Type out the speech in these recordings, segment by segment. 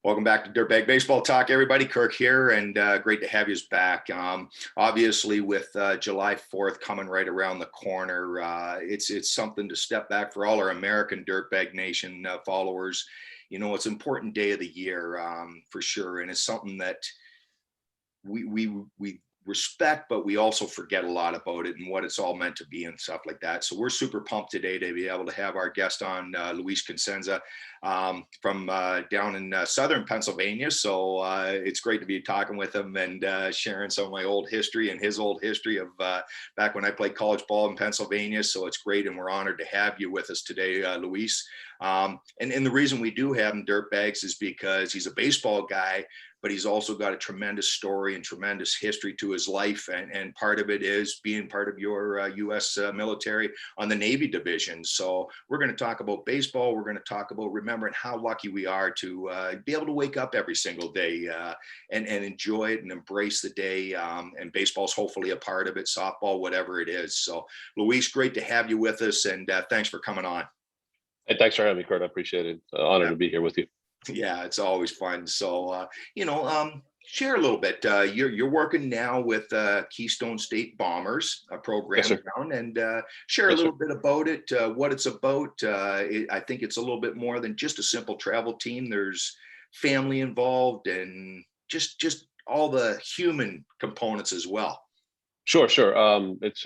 Welcome back to Dirtbag Baseball Talk, everybody. Kirk here, and great to have you back. Obviously, with July 4th coming right around the corner, it's something to step back for all our American Dirtbag Nation followers. You know, it's an important day of the year for sure, and it's something that we respect, but we also forget a lot about it and what it's all meant to be and stuff like that. So we're super pumped today to be able to have our guest on, Luis Cosenza, from down in southern Pennsylvania. So it's great to be talking with him and sharing some of my old history and his old history of back when I played college ball in Pennsylvania. So it's great, and we're honored to have you with us today, Luis. And the reason we do have him Dirtbags is because he's a baseball guy, but he's also got a tremendous story and tremendous history to his life. And part of it is being part of your U.S. Military on the Navy division. So we're going to talk about baseball. We're going to talk about remembering how lucky we are to be able to wake up every single day and enjoy it and embrace the day. And baseball's hopefully a part of it, softball, whatever it is. So Luis, great to have you with us. And thanks for coming on. Hey, thanks for having me, Kurt. I appreciate it. Honored to be here with you. Yeah, it's always fun. So, share a little bit. You're working now with Keystone State Bombers, a program Yes, sir. down, and share a Yes, little sir. bit about it, what it's about. I think it's a little bit more than just a simple travel team. There's family involved and just all the human components as well. Sure. It's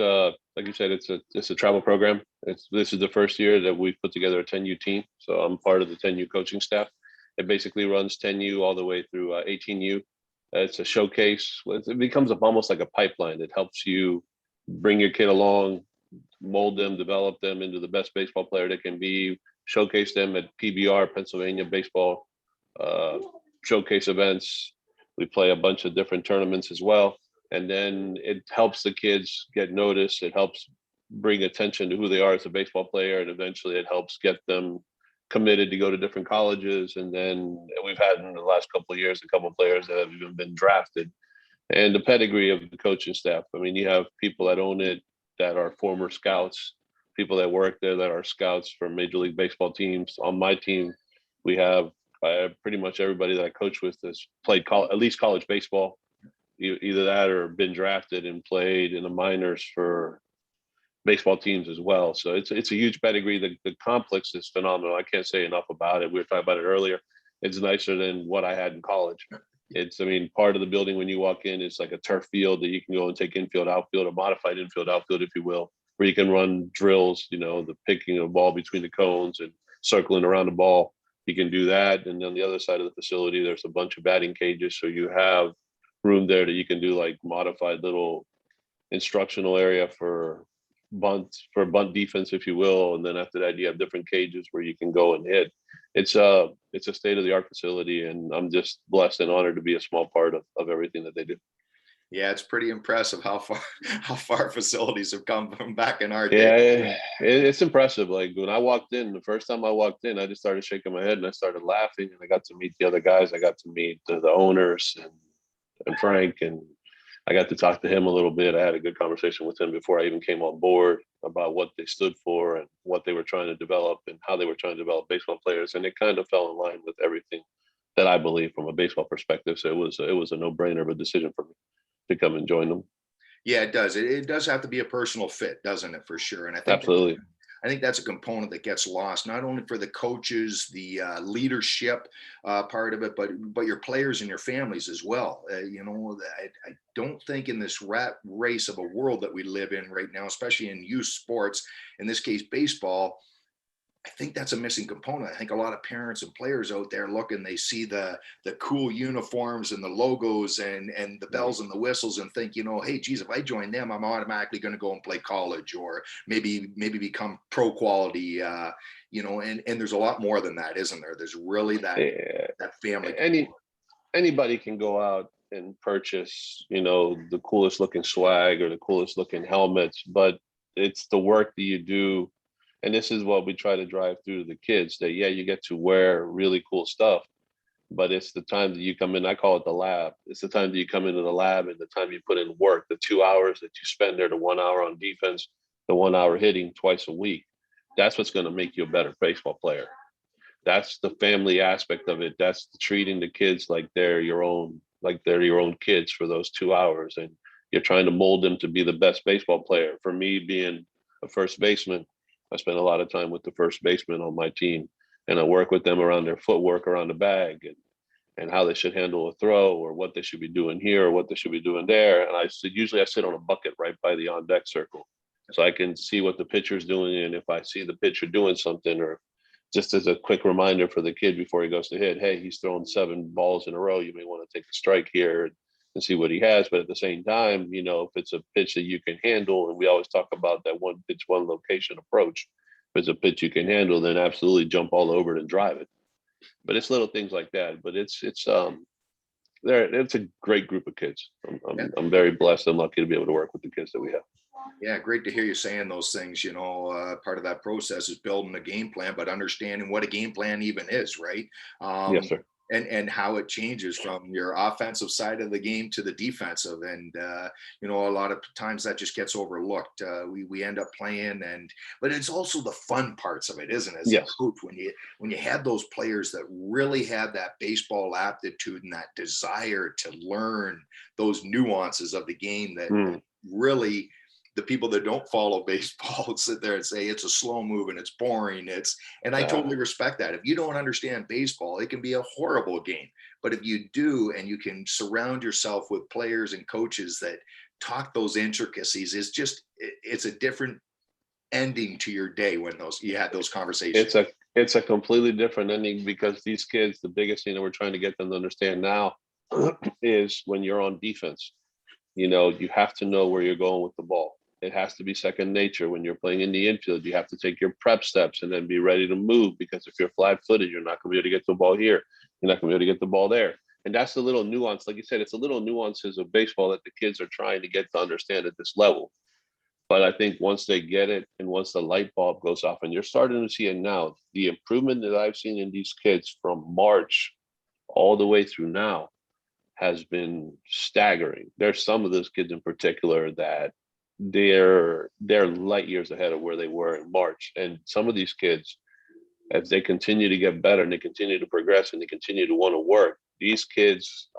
like you said, it's a travel program. This is the first year that we've put together a 10U team. So I'm part of the 10U coaching staff. It basically runs 10U all the way through 18U. It's a showcase. It becomes almost like a pipeline. It helps you bring your kid along, mold them, develop them into the best baseball player they can be, showcase them at PBR, Pennsylvania baseball showcase events. We play a bunch of different tournaments as well. And then it helps the kids get noticed. It helps bring attention to who they are as a baseball player. And eventually it helps get them committed to go to different colleges. And then we've had in the last couple of years, a couple of players that have even been drafted. And the pedigree of the coaching staff. I mean, you have people that own it that are former scouts, people that work there that are scouts for Major League Baseball teams. On my team, we have pretty much everybody that I coach with has played at least college baseball, either that or been drafted and played in the minors for baseball teams as well. So it's a huge pedigree. The complex is phenomenal. I can't say enough about it. We were talking about it earlier. It's nicer than what I had in college. Part of the building when you walk in, it's like a turf field that you can go and take infield, outfield, a modified infield, outfield, if you will, where you can run drills, the picking of the ball between the cones and circling around the ball. You can do that. And on the other side of the facility, there's a bunch of batting cages. So you have room there that you can do like modified little instructional area for bunt defense, if you will. And then after that, you have different cages where you can go and hit. It's a state-of-the-art facility, and I'm just blessed and honored to be a small part of everything that they do. Yeah, it's pretty impressive how far facilities have come from back in our day. Yeah, it's impressive. Like when I walked in, the first time I walked in, I just started shaking my head and I started laughing, and I got to meet the other guys. I got to meet the owners and Frank, and I got to talk to him a little bit. I had a good conversation with him before I even came on board about what they stood for and what they were trying to develop and how they were trying to develop baseball players. And it kind of fell in line with everything that I believe from a baseball perspective. So it was a no-brainer of a decision for me to come and join them. Yeah, it does. It does have to be a personal fit, doesn't it, for sure? And Absolutely. I think that's a component that gets lost, not only for the coaches, the leadership part of it, but your players and your families as well. I don't think in this rat race of a world that we live in right now, especially in youth sports, in this case baseball, I think that's a missing component. I think a lot of parents and players out there looking, they see the cool uniforms and the logos and the bells and the whistles and think, hey, geez, if I join them, I'm automatically going to go and play college or maybe become pro quality, and there's a lot more than that, isn't there? There's really that family. Anybody can go out and purchase, the coolest looking swag or the coolest looking helmets, but it's the work that you do. And this is what we try to drive through to the kids, that, yeah, you get to wear really cool stuff, but it's the time that you come in. I call it the lab. It's the time that you come into the lab and the time you put in work, the 2 hours that you spend there, the 1 hour on defense, the 1 hour hitting twice a week. That's what's going to make you a better baseball player. That's the family aspect of it. That's treating the kids like they're your own, kids for those 2 hours. And you're trying to mold them to be the best baseball player. For me, being a first baseman, I spend a lot of time with the first baseman on my team, and I work with them around their footwork around the bag, and how they should handle a throw, or what they should be doing here, or what they should be doing there. And usually I sit on a bucket right by the on deck circle, so I can see what the pitcher's doing. And if I see the pitcher doing something, or just as a quick reminder for the kid before he goes to hit, hey, he's throwing 7 balls in a row. You may want to take a strike here and see what he has. But at the same time, if it's a pitch that you can handle, and we always talk about that one pitch, one location approach. If it's a pitch you can handle, then absolutely jump all over it and drive it. But it's little things like that. But it's a great group of kids. I'm very blessed and lucky to be able to work with the kids that we have. Yeah, great to hear you saying those things. Part of that process is building a game plan, but understanding what a game plan even is, right? Yes, sir. And how it changes from your offensive side of the game to the defensive. And, a lot of times that just gets overlooked. We end up playing, but it's also the fun parts of it, isn't it? As Yes. a coach, when you have those players that really have that baseball aptitude and that desire to learn those nuances of the game that really, the people that don't follow baseball sit there and say it's a slow move and it's boring. And I totally respect that. If you don't understand baseball, it can be a horrible game. But if you do, and you can surround yourself with players and coaches that talk those intricacies, it's a different ending to your day when you had those conversations. It's a completely different ending, because these kids, the biggest thing that we're trying to get them to understand now is when you're on defense, you have to know where you're going with the ball. It has to be second nature. When you're playing in the infield, you have to take your prep steps and then be ready to move, because if you're flat-footed, you're not going to be able to get the ball here. You're not going to be able to get the ball there. And that's the little nuance. Like you said, it's the little nuances of baseball that the kids are trying to get to understand at this level. But I think once they get it, and once the light bulb goes off, and you're starting to see it now, the improvement that I've seen in these kids from March all the way through now has been staggering. There's some of those kids in particular that they're light years ahead of where they were in March. And some of these kids, as they continue to get better and they continue to progress and they continue to want to work, these kids,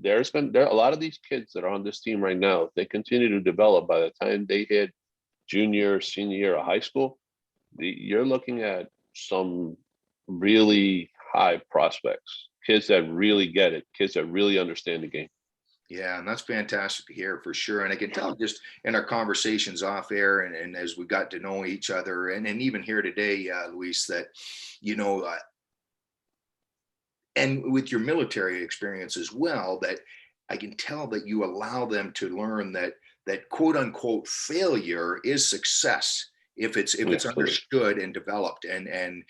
there are a lot of these kids that are on this team right now. If they continue to develop, by the time they hit junior, senior year of high school, you're looking at some really high prospects, kids that really get it, kids that really understand the game. Yeah, and that's fantastic to hear for sure. And I can tell just in our conversations off air, and as we got to know each other, and even here today, Luis, that, and with your military experience as well, that I can tell that you allow them to learn that quote unquote failure is success if it's understood and developed. And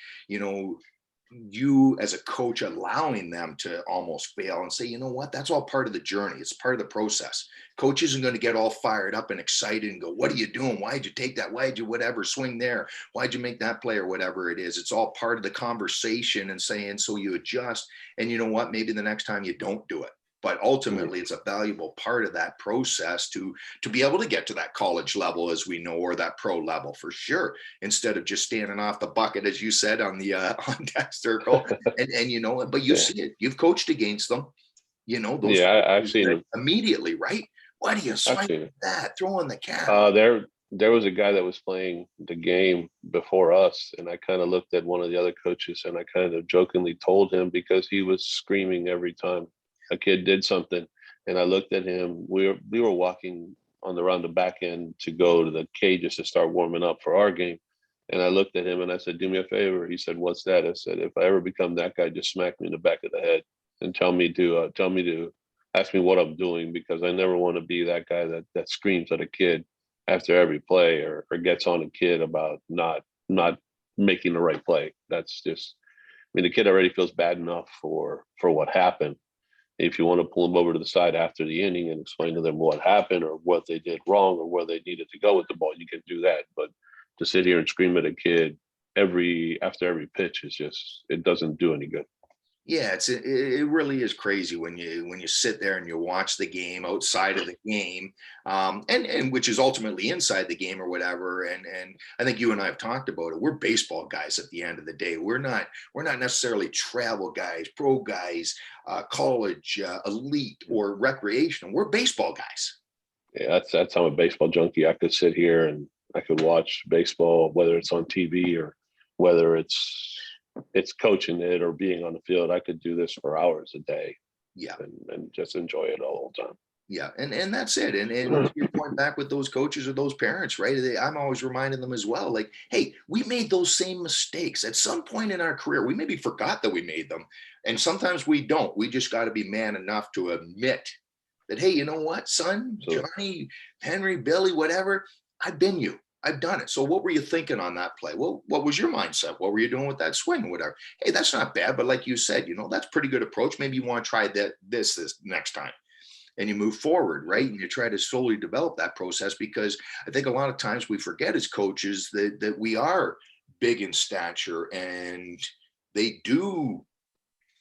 you as a coach allowing them to almost fail and say, you know what, that's all part of the journey. It's part of the process. Coach isn't going to get all fired up and excited and go, what are you doing? Why'd you take that? Why'd you whatever swing there? Why'd you make that play, or whatever it is? It's all part of the conversation and saying, so you adjust, and you know what, maybe the next time you don't do it. But ultimately, it's a valuable part of that process to be able to get to that college level, as we know, or that pro level for sure, instead of just standing off the bucket, as you said, on the on deck circle. And but you see it. You've coached against them. Those. Yeah, I've seen them immediately, right? Why do you swing that? Throwing the cap. There was a guy that was playing the game before us, and I kind of looked at one of the other coaches, and I kind of jokingly told him, because he was screaming every time a kid did something, and I looked at him. We were walking around the back end to go to the cages to start warming up for our game, and I looked at him and I said, "Do me a favor." He said, "What's that?" I said, "If I ever become that guy, just smack me in the back of the head and tell me to ask me what I'm doing, because I never want to be that guy that screams at a kid after every play, or gets on a kid about not making the right play." That's just, the kid already feels bad enough for what happened. If you want to pull them over to the side after the inning and explain to them what happened, or what they did wrong, or where they needed to go with the ball, you can do that. But to sit here and scream at a kid after every pitch is just, it doesn't do any good. Yeah, it really is crazy when you sit there and you watch the game outside of the game, and which is ultimately inside the game or whatever. And I think you and I have talked about it. We're baseball guys at the end of the day. We're not necessarily travel guys, pro guys, college, elite or recreational. We're baseball guys. Yeah, that's I'm a baseball junkie. I could sit here and I could watch baseball, whether it's on TV or whether it's coaching it or being on the field. I could do this for hours a day Yeah. and just enjoy it all the time. Yeah, and that's it. And to your point back with those coaches or those parents, right? I'm always reminding them as well, like, hey, we made those same mistakes at some point in our career. We maybe forgot that we made them, and sometimes we don't. We just got to be man enough to admit that, hey, you know what, son, So Johnny, Henry, Billy, whatever, I've been you. I've done it. So what were you thinking on that play? Well, what was your mindset? What were you doing with that swing? Whatever. Hey, that's not bad, but like you said, that's pretty good approach. Maybe you want to try this next time and you move forward, right? And you try to slowly develop that process because I think a lot of times we forget as coaches that we are big in stature and they do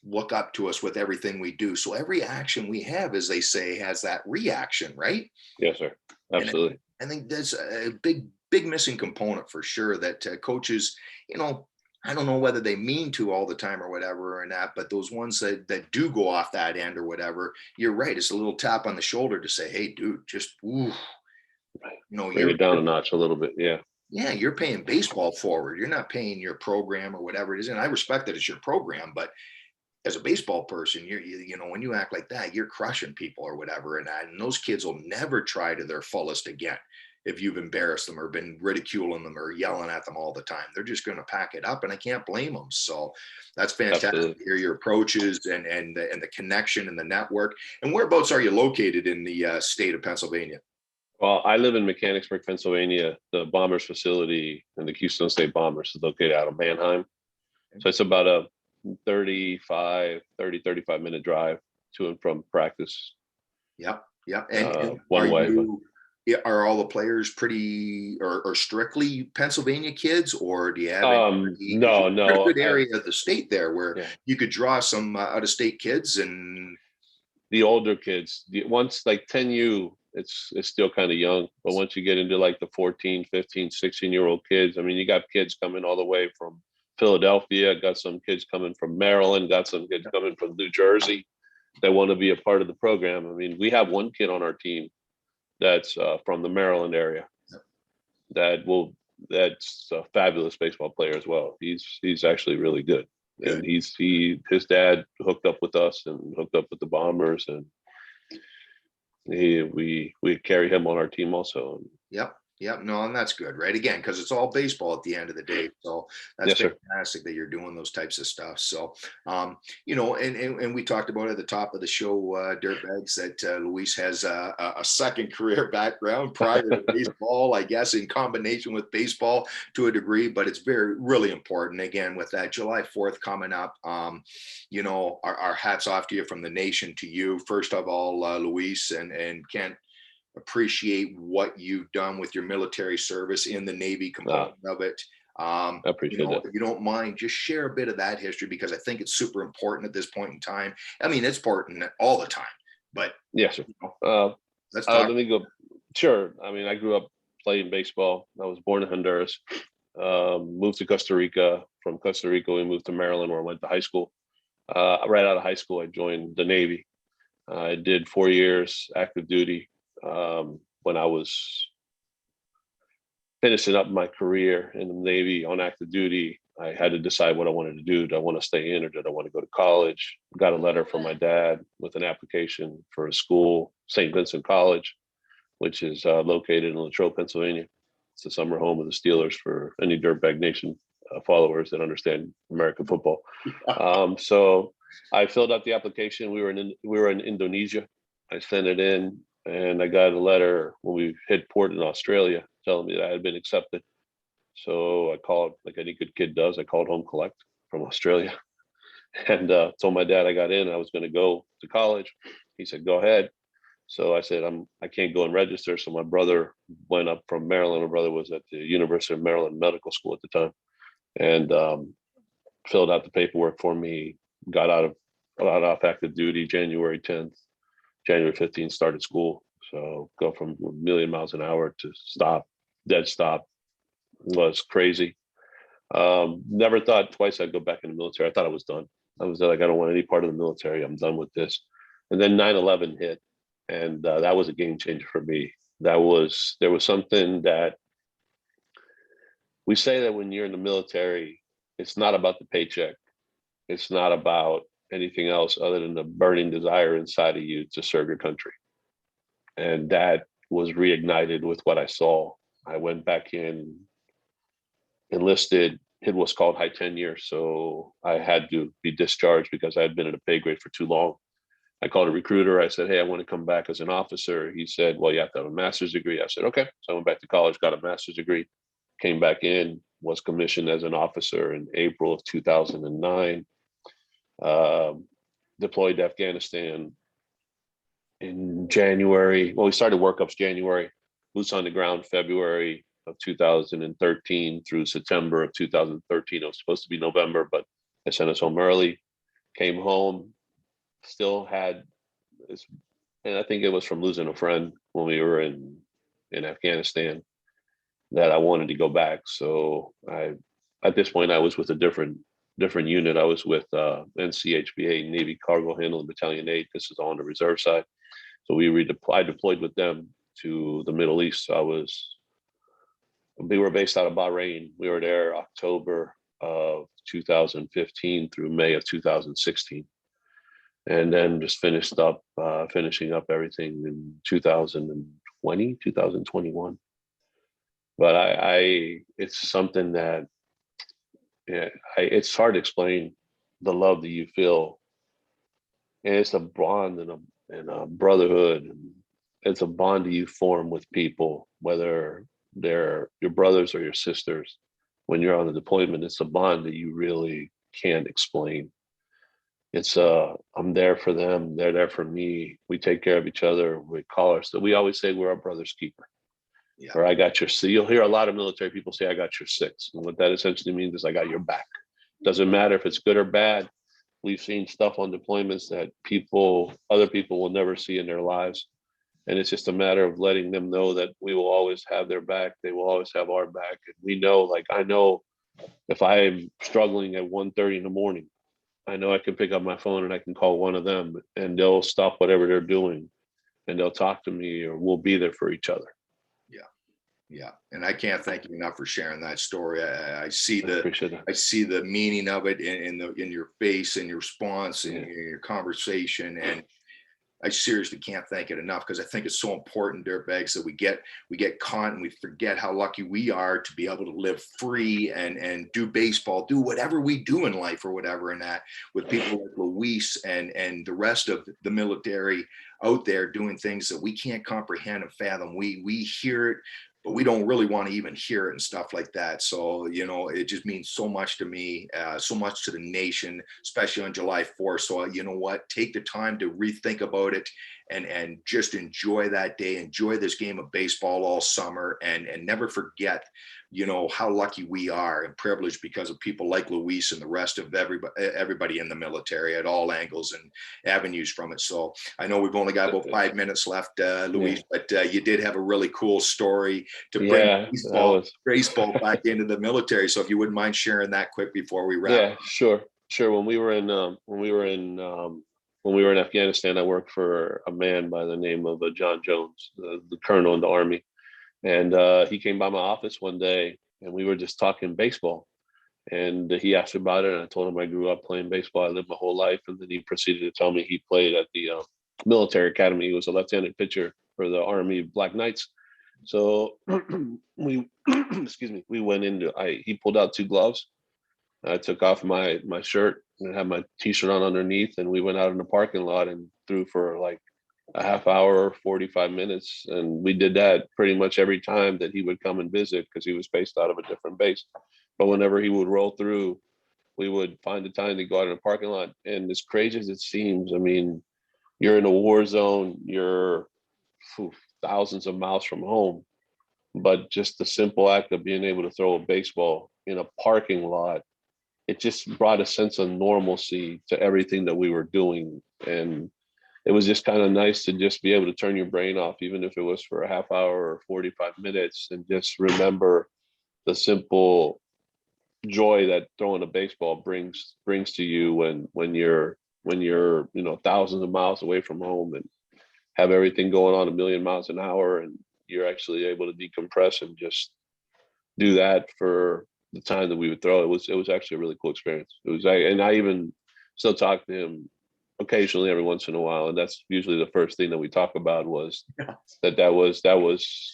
look up to us with everything we do. So every action we have, as they say, has that reaction, right? yes, sir. Absolutely. And I think that's a big missing component for sure that coaches, I don't know whether they mean to all the time or whatever or not, but those ones that do go off that end or whatever, you're right. It's a little tap on the shoulder to say, hey, dude, just, ooh, Right. Bring you're, it down a notch a little bit. Yeah. yeah, you're paying baseball forward. You're not paying your program or whatever it is. And I respect that it's your program, but as a baseball person, when you act like that, you're crushing people or whatever. And those kids will never try to their fullest again if you've embarrassed them or been ridiculing them or yelling at them all the time. They're just going to pack it up, and I can't blame them. So that's fantastic Absolutely. to hear your approaches and the connection and the network. And whereabouts are you located in the state of Pennsylvania? Well, I live in Mechanicsburg, Pennsylvania. The Bombers facility and the Keystone State Bombers is located out of Mannheim. So it's about a 35 minute drive to and from practice. Yep. Yep. And One way. are all the players pretty or strictly Pennsylvania kids, or do you have any? No. Pretty good area of the state there where Yeah. you could draw some out of state kids and. The older kids, once like 10U, it's still kind of young. But once you get into like the 14, 15, 16-year-old kids, I mean, you got kids coming all the way from Philadelphia, got some kids coming from Maryland, got some kids coming from New Jersey that want to be a part of the program. I mean, we have one kid on our team that's from the Maryland area that's a fabulous baseball player as well. He's actually really good. Good. And his dad hooked up with us and hooked up with the Bombers, and we carry him on our team also. Yep. Yep. No, and that's good, right? Again, because it's all baseball at the end of the day. So that's Yes, fantastic that you're doing those types of stuff. So, and we talked about at the top of the show, Dirtbags, that Luis has a second career background prior to baseball, I guess, in combination with baseball to a degree, but it's really important. Again, with that July 4th coming up, our hats off to you from the nation to you. First of all, Luis and Kent, appreciate what you've done with your military service in the Navy component of it. I appreciate that. If you don't mind, just share a bit of that history because I think it's super important at this point in time. I mean, it's important all the time, but yes, sir. Let's talk. Let me go. Sure. I mean, I grew up playing baseball. I was born in Honduras. Moved to Costa Rica. From Costa Rica, we moved to Maryland, where I went to high school. Right out of high school, I joined the Navy. I did 4 years active duty. When I was finishing up my career in the Navy on active duty, I had to decide what I wanted to do. Did I want to stay in or did I want to go to college? Got a letter from my dad with an application for a school, St. Vincent College, which is located in Latrobe, Pennsylvania. It's the summer home of the Steelers for any Dirtbag Nation followers that understand American football. So I filled out the application. We were in Indonesia. I sent it in. And I got a letter when we hit port in Australia telling me that I had been accepted. So I called, like any good kid does, I called Home Collect from Australia and told my dad I got in. I was going to go to college. He said, go ahead. So I said, I can't go and register. So my brother went up from Maryland. My brother was at the University of Maryland Medical School at the time and filled out the paperwork for me, got off active duty January 10th. January 15th started school. So go from a million miles an hour to dead stop was crazy. Never thought twice I'd go back in the military. I thought I was done. I was like, I don't want any part of the military. I'm done with this. And then 9/11 hit, and that was a game changer for me. There was something that we say that when you're in the military, it's not about the paycheck. It's not about anything else other than the burning desire inside of you to serve your country. And that was reignited with what I saw. I went back in, enlisted, hit what's called high tenure. So I had to be discharged because I had been in a pay grade for too long. I called a recruiter. I said, hey, I want to come back as an officer. He said, well, you have to have a master's degree. I said, okay. So I went back to college, got a master's degree, came back in, was commissioned as an officer in April of 2009, deployed to Afghanistan in January. Well, we started workups January, boots on the ground February of 2013 through September of 2013. It was supposed to be November, but they sent us home early, came home, still had this, and I think it was from losing a friend when we were in Afghanistan that I wanted to go back. So at this point, I was with a different unit. I was with NCHBA, Navy Cargo Handling Battalion 8. This is on the reserve side. So I deployed with them to the Middle East. So we were based out of Bahrain. We were there October of 2015 through May of 2016. And then just finishing up everything in 2021. But it's something that, it's hard to explain the love that you feel. And it's a bond and a brotherhood. And it's a bond that you form with people, whether they're your brothers or your sisters. When you're on a deployment, it's a bond that you really can't explain. It's I'm there for them, they're there for me. We take care of each other. We call ourselves, we always say we're our brother's keeper. Yeah. Or I got your six. You'll hear a lot of military people say I got your six. And what that essentially means is I got your back. Doesn't matter if it's good or bad. We've seen stuff on deployments that other people will never see in their lives. And it's just a matter of letting them know that we will always have their back. They will always have our back. And we know, like, I know if I'm struggling at 1:30 in the morning, I know I can pick up my phone and I can call one of them and they'll stop whatever they're doing and they'll talk to me, or we'll be there for each other. Yeah. Yeah. And I can't thank you enough for sharing that story. I see the meaning of it in your face and your response and your conversation. And I seriously can't thank it enough, because I think it's so important, Dirtbags, that we get caught and we forget how lucky we are to be able to live free and do baseball, do whatever we do in life or whatever, and that with people like Luis and the rest of the military out there doing things that we can't comprehend and fathom. We hear it, but we don't really want to even hear it and stuff like that. So, it just means so much to me, so much to the nation, especially on July 4th. So, you know what, take the time to rethink about it and just enjoy that day, enjoy this game of baseball all summer, and never forget, how lucky we are and privileged because of people like Luis and the rest of everybody in the military at all angles and avenues from it. So I know we've only got about 5 minutes left, Luis, but you did have a really cool story to bring baseball back into the military. So if you wouldn't mind sharing that quick before we wrap. Yeah, sure. When we were in Afghanistan, I worked for a man by the name of John Jones, the colonel in the Army. And he came by my office one day and we were just talking baseball. And he asked me about it. And I told him I grew up playing baseball. I lived my whole life. And then he proceeded to tell me he played at the military academy. He was a left-handed pitcher for the Army Black Knights. So we went into, he pulled out 2 gloves. I took off my shirt and had my t-shirt on underneath. And we went out in the parking lot and threw for like a half hour, 45 minutes. And we did that pretty much every time that he would come and visit, because he was based out of a different base. But whenever he would roll through, we would find the time to go out in the parking lot. And as crazy as it seems, I mean, you're in a war zone, you're thousands of miles from home, but just the simple act of being able to throw a baseball in a parking lot it just brought a sense of normalcy to everything that we were doing. And it was just kind of nice to just be able to turn your brain off, even if it was for a half hour or 45 minutes, and just remember the simple joy that throwing a baseball brings to you when you're thousands of miles away from home and have everything going on a million miles an hour, and you're actually able to decompress and just do that for the time that we would throw. It was actually a really cool experience. And I even still talk to him occasionally every once in a while, and that's usually the first thing that we talk about was that was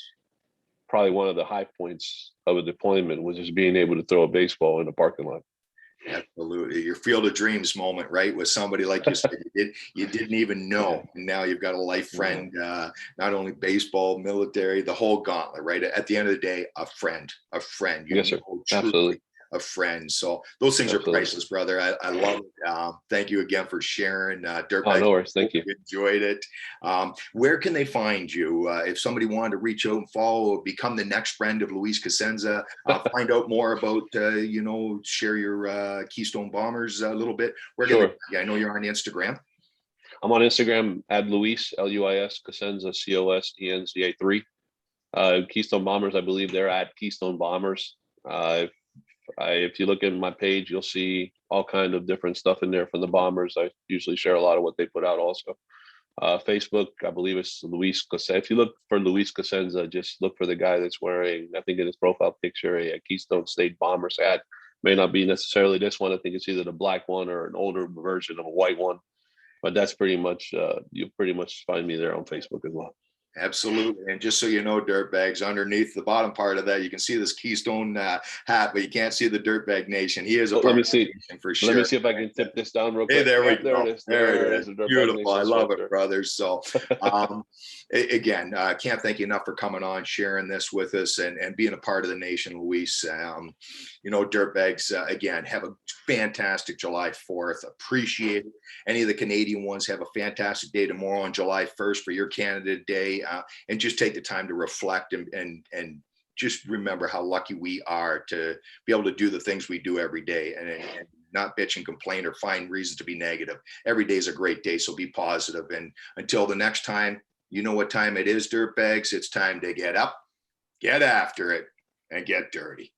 probably one of the high points of a deployment, was just being able to throw a baseball in a parking lot. Absolutely. Your field of dreams moment, right? With somebody like you said, you didn't even know. And now you've got a life friend, not only baseball, military, the whole gauntlet, right? At the end of the day, a friend, Yes, sir. Absolutely. a friend. So those things Absolutely. are priceless, brother. I love it. Thank you again for sharing. Dirtbag. Oh, no worries. Thank you. Enjoyed it. Where can they find you? If somebody wanted to reach out and follow, become the next friend of Luis Cosenza, find out more about, share your Keystone Bombers a little bit. Sure. I know you're on Instagram. I'm on Instagram at Luis, Luis Cosenza, Cosenza 3. Keystone Bombers, I believe they're at Keystone Bombers. If you look at my page, you'll see all kind of different stuff in there from the Bombers. I usually share a lot of what they put out also. Facebook, I believe it's Luis Cosenza. If you look for Luis Cosenza, just look for the guy that's wearing, I think in his profile picture, a Keystone State Bombers hat. May not be necessarily this one. I think it's either the black one or an older version of a white one. But that's pretty much, you'll pretty much find me there on Facebook as well. Absolutely. And just so you know, Dirtbags, underneath the bottom part of that, you can see this Keystone hat, but you can't see the Dirtbag Nation. He is a part Let me see. of the nation for sure. Let me see if I can tip this down real quick. Hey, there we go. There it is. There it is. Beautiful. I love sweater. it, brothers. So, again, can't thank you enough for coming on, sharing this with us, and being a part of the nation, Luis. Dirtbags, again, have a fantastic July 4th. Appreciate it. Any of the Canadian ones have a fantastic day tomorrow on July 1st for your Canada Day. And just take the time to reflect and just remember how lucky we are to be able to do the things we do every day and not bitch and complain or find reasons to be negative. Every day is a great day, so be positive. And until the next time, you know what time it is, Dirtbags. It's time to get up, get after it, and get dirty.